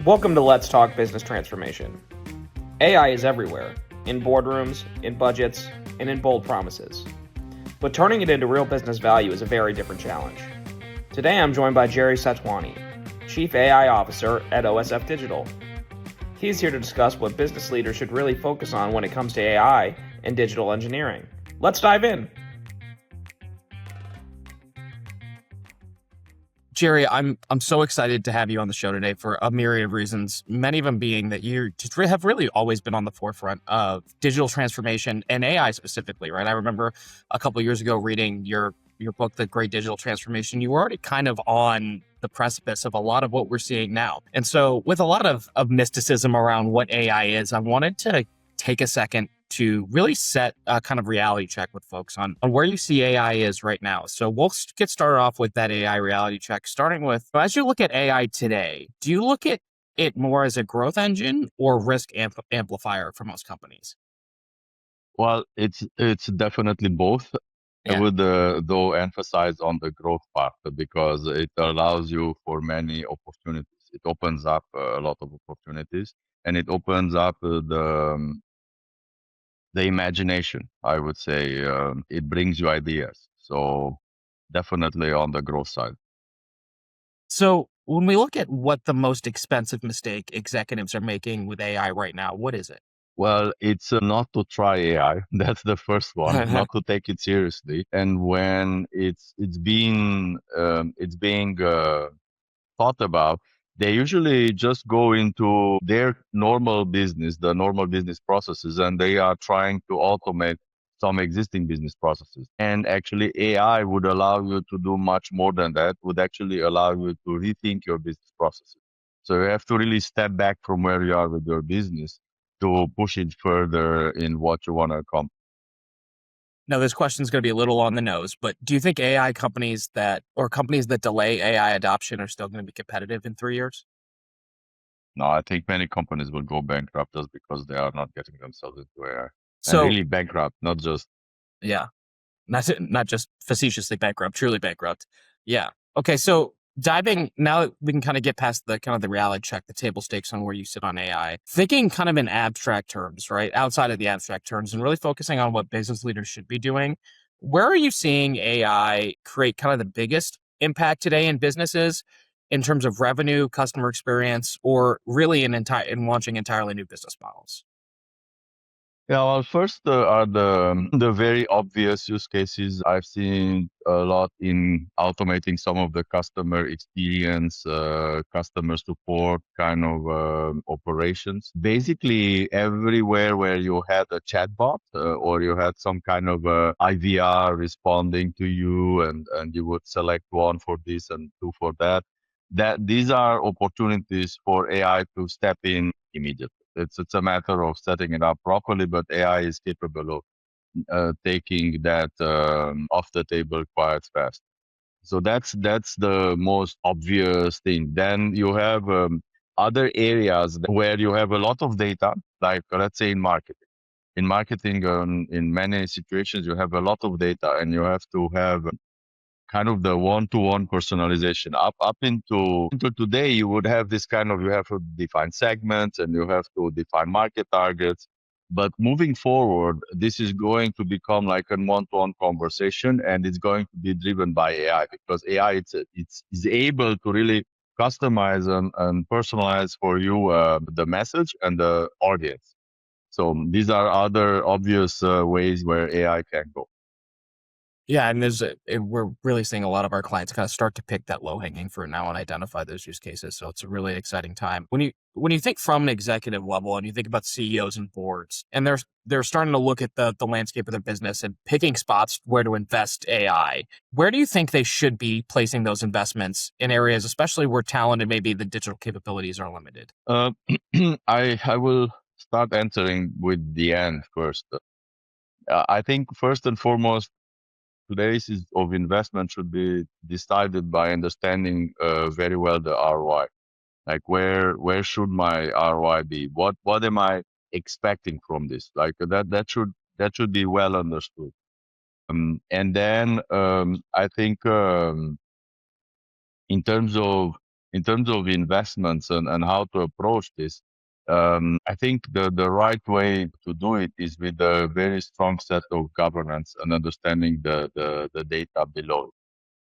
Welcome to Let's Talk Business Transformation. AI is everywhere, in boardrooms, in budgets, and in bold promises. But turning it into real business value is a very different challenge. Today I'm joined by Gerry Szatvanyi, Chief AI Officer at OSF Digital. He's here to discuss what business leaders should really focus on when it comes to AI and digital engineering. Let's dive in. Gerry, I'm so excited to have you on the show today for a myriad of reasons, many of them being that you just have really always been on the forefront of digital transformation and AI specifically, right? I remember a couple of years ago reading your book, The Great Digital Transformation. You were already kind of on the precipice of a lot of what we're seeing now. And so with a lot of mysticism around what AI is, I wanted to take a second to really set a kind of reality check with folks on where you see AI is right now. So we'll get started off with that AI reality check, starting with, as you look at AI today, do you look at it more as a growth engine or risk amplifier for most companies? Well, it's definitely both. I Yeah. would though emphasize on the growth part because it allows you for many opportunities. It opens up a lot of opportunities, and it opens up the imagination. I would say it brings you ideas. So definitely on the growth side. So when we look at what the most expensive mistake executives are making with AI right now, what is it? Well, it's not to try AI. That's the first one. Not to take it seriously. And when it's being thought about, they usually just go into their normal business, the normal business processes, and they are trying to automate some existing business processes. And actually, AI would allow you to do much more than that, would actually allow you to rethink your business processes. So you have to really step back from where you are with your business to push it further in what you want to accomplish. Now, this question is going to be a little on the nose, but do you think AI companies that delay AI adoption are still going to be competitive in 3 years? No, I think many companies will go bankrupt just because they are not getting themselves into AI. And So, really bankrupt, not just yeah, not just facetiously bankrupt, truly bankrupt. Yeah. Okay. So diving now, we can kind of get past the reality check, the table stakes on where you sit on AI. Thinking kind of in abstract terms, right? Outside of the abstract terms, and really focusing on what business leaders should be doing. Where are you seeing AI create kind of the biggest impact today in businesses in terms of revenue, customer experience, or really in launching entirely new business models? Yeah, well, first are the very obvious use cases. I've seen a lot in automating some of the customer experience, customer support kind of operations. Basically, everywhere where you had a chatbot or you had some kind of IVR responding to you, and you would select one for this and two for that. That these are opportunities for AI to step in immediately. It's a matter of setting it up properly, but AI is capable of taking that off the table quite fast. So that's the most obvious thing. Then you have other areas where you have a lot of data, like let's say in marketing. In marketing, in many situations, you have a lot of data, and you have to have kind of the one-to-one personalization. Up into today, you would have this kind of, you have to define segments and you have to define market targets. But moving forward, this is going to become like a one-to-one conversation, and it's going to be driven by AI, because AI is able to really customize and personalize for you the message and the audience. So these are other obvious ways where AI can go. Yeah, and we're really seeing a lot of our clients kind of start to pick that low hanging fruit now and identify those use cases. So it's a really exciting time. When you think from an executive level and you think about CEOs and boards, and they're starting to look at the landscape of their business and picking spots where to invest AI, where do you think they should be placing those investments in areas, especially where talent and maybe the digital capabilities are limited? I will start answering with the end first. I think first and foremost, today's is of investment should be decided by understanding very well the ROI. Like where should my ROI be? What am I expecting from this? Like that should be well understood. And then I think in terms of in terms of investments and how to approach this, I think the right way to do it is with a very strong set of governance and understanding the data below.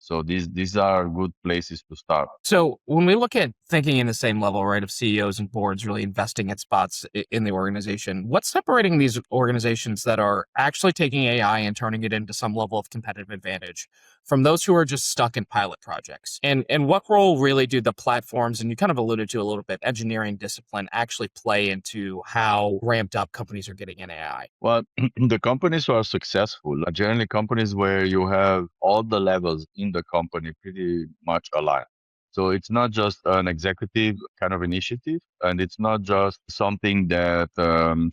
So these are good places to start. So when we look at thinking in the same level, right, of CEOs and boards really investing at spots in the organization, what's separating these organizations that are actually taking AI and turning it into some level of competitive advantage from those who are just stuck in pilot projects? And what role really do the platforms, and you kind of alluded to a little bit, engineering discipline actually play into how ramped up companies are getting in AI? Well, the companies who are successful are generally companies where you have all the levels in the company pretty much aligned. So it's not just an executive kind of initiative, and it's not just something that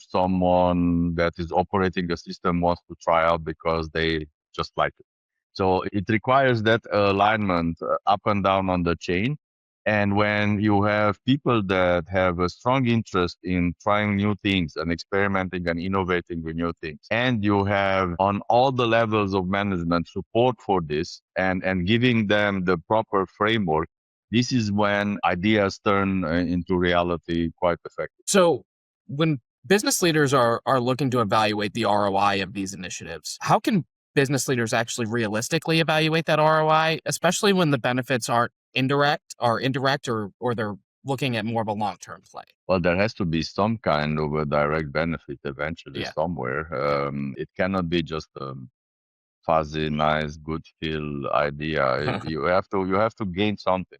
someone that is operating the system wants to try out because they just like it. So it requires that alignment up and down on the chain. And when you have people that have a strong interest in trying new things and experimenting and innovating with new things, and you have on all the levels of management support for this and giving them the proper framework, this is when ideas turn into reality quite effectively. So when business leaders are looking to evaluate the ROI of these initiatives, how can business leaders actually realistically evaluate that ROI, especially when the benefits aren't indirect or they're looking at more of a long-term play? Well, there has to be some kind of a direct benefit eventually Yeah. somewhere. It cannot be just fuzzy, nice, good feel idea. You have to gain something.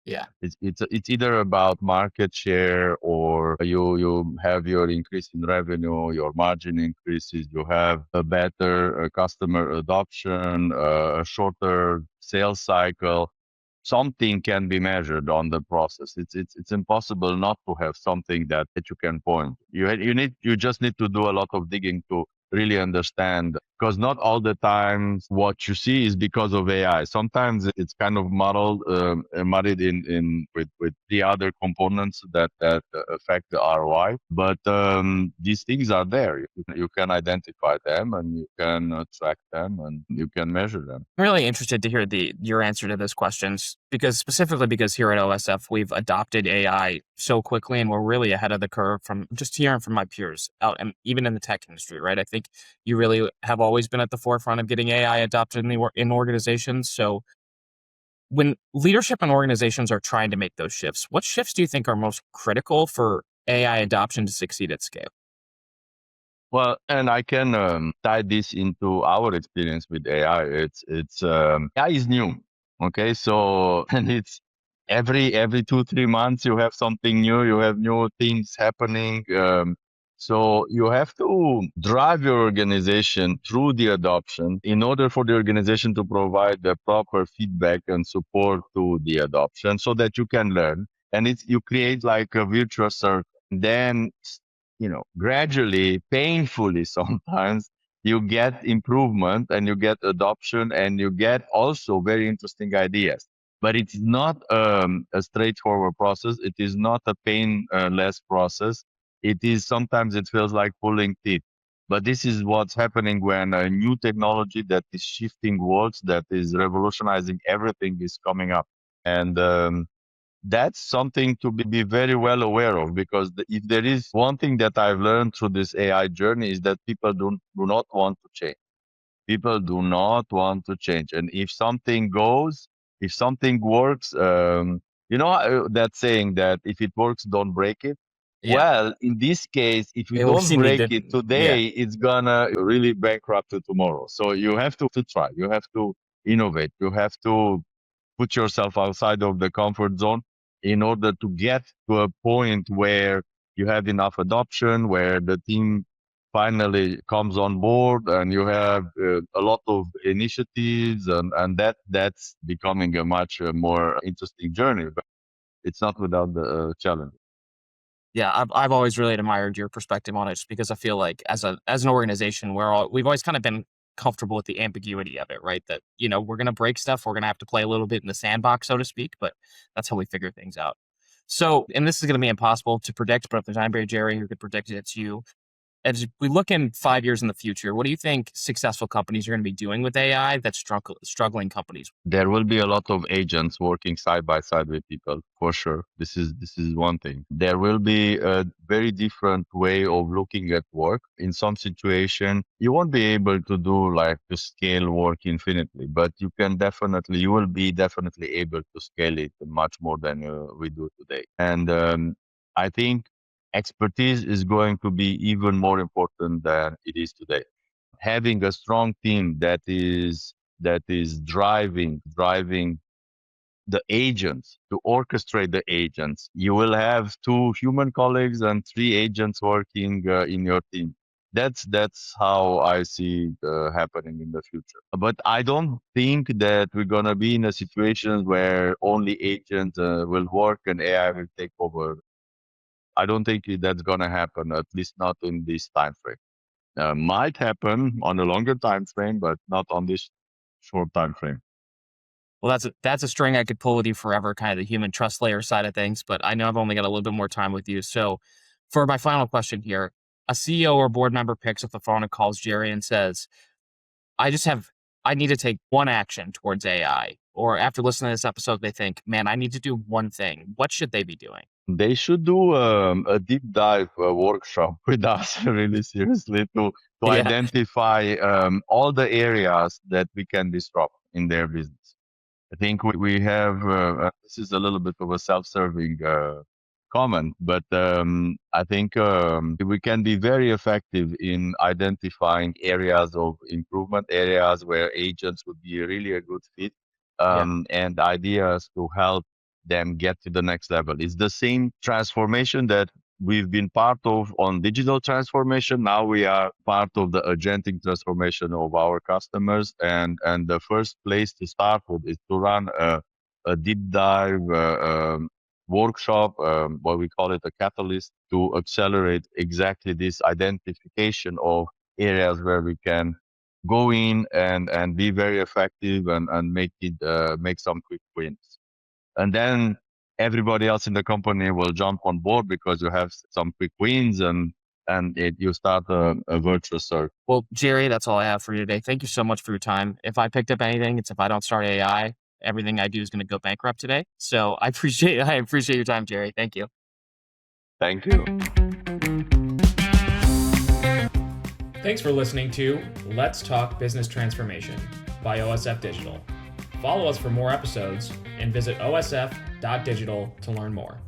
Yeah. It's either about market share, or you have your increase in revenue, your margin increases, you have a better customer adoption, a shorter sales cycle. Something can be measured on the process. It's impossible not to have something that you can point. You just need to do a lot of digging to really understand, because not all the times what you see is because of AI. Sometimes it's kind of muddied in with the other components that affect the ROI. But these things are there. You can identify them and you can track them and you can measure them. I'm really interested to hear your answer to those questions because here at OSF we've adopted AI so quickly and we're really ahead of the curve from just hearing from my peers out and even in the tech industry, right? I think you really have always been at the forefront of getting AI adopted in organizations. So when leadership and organizations are trying to make those shifts, what shifts do you think are most critical for AI adoption to succeed at scale? Well, and I can tie this into our experience with AI. It's AI is new, okay? So and it's every 2 3 months you have something new. You have new things happening. So you have to drive your organization through the adoption in order for the organization to provide the proper feedback and support to the adoption, so that you can learn. And you create like a virtuous circle. Then gradually, painfully sometimes, you get improvement and you get adoption and you get also very interesting ideas. But it's not a straightforward process. It is not a painless process. Sometimes it feels like pulling teeth. But this is what's happening when a new technology that is shifting worlds, that is revolutionizing everything, is coming up. And that's something to be very well aware of, because if there is one thing that I've learned through this AI journey is that people do not want to change. People do not want to change. And if something works, that saying that if it works, don't break it. Yeah. Well, in this case, if we We've don't seen break it yeah. today, it's gonna really bankrupt you tomorrow. So you have to try. You have to innovate. You have to put yourself outside of the comfort zone in order to get to a point where you have enough adoption, where the team finally comes on board and you have a lot of initiatives, and that's becoming a much more interesting journey. But it's not without the challenge. Yeah, I've always really admired your perspective on it just because I feel like as an organization, we've always kind of been comfortable with the ambiguity of it, right? That, we're going to break stuff. We're going to have to play a little bit in the sandbox, so to speak, but that's how we figure things out. So, and this is going to be impossible to predict, but if there's anybody, Gerry, who could predict it, it's you. as we look in 5 years in the future, what do you think successful companies are going to be doing with AI that struggling companies? There will be a lot of agents working side by side with people, for sure. This is one thing. There will be a very different way of looking at work. In some situation, you won't be able to do like to scale work infinitely, but you will be definitely able to scale it much more than we do today. And I think expertise is going to be even more important than it is today. Having a strong team that is driving the agents to orchestrate the agents. You will have 2 human colleagues and 3 agents working in your team. That's how I see it happening in the future. But I don't think that we're gonna be in a situation where only agents will work and AI will take over. I don't think that's gonna happen, at least not in this time frame. Might happen on a longer time frame, but not on this short time frame. Well, that's a string I could pull with you forever, kind of the human trust layer side of things. But I know I've only got a little bit more time with you. So, for my final question here, a CEO or board member picks up the phone and calls Gerry and says, I need to take one action towards AI. Or after listening to this episode, they think, man, I need to do one thing. What should they be doing? They should do a deep dive workshop with us, really seriously, to Yeah. identify all the areas that we can disrupt in their business. I think we have, this is a little bit of a self-serving comment, but I think we can be very effective in identifying areas of improvement, areas where agents would be really a good fit, and ideas to help them get to the next level. It's the same transformation that we've been part of on digital transformation. Now we are part of the agentic transformation of our customers. And the first place to start with is to run a deep dive workshop, what we call it a catalyst, to accelerate exactly this identification of areas where we can go in and be very effective and make some quick wins. And then everybody else in the company will jump on board because you have some quick wins and you start a virtuous circle. Well, Gerry, that's all I have for you today. Thank you so much for your time. If I picked up anything, it's if I don't start AI, everything I do is going to go bankrupt today. So I appreciate your time, Gerry. Thank you. Thank you. Thanks for listening to Let's Talk Business Transformation by OSF Digital. Follow us for more episodes and visit osf.digital to learn more.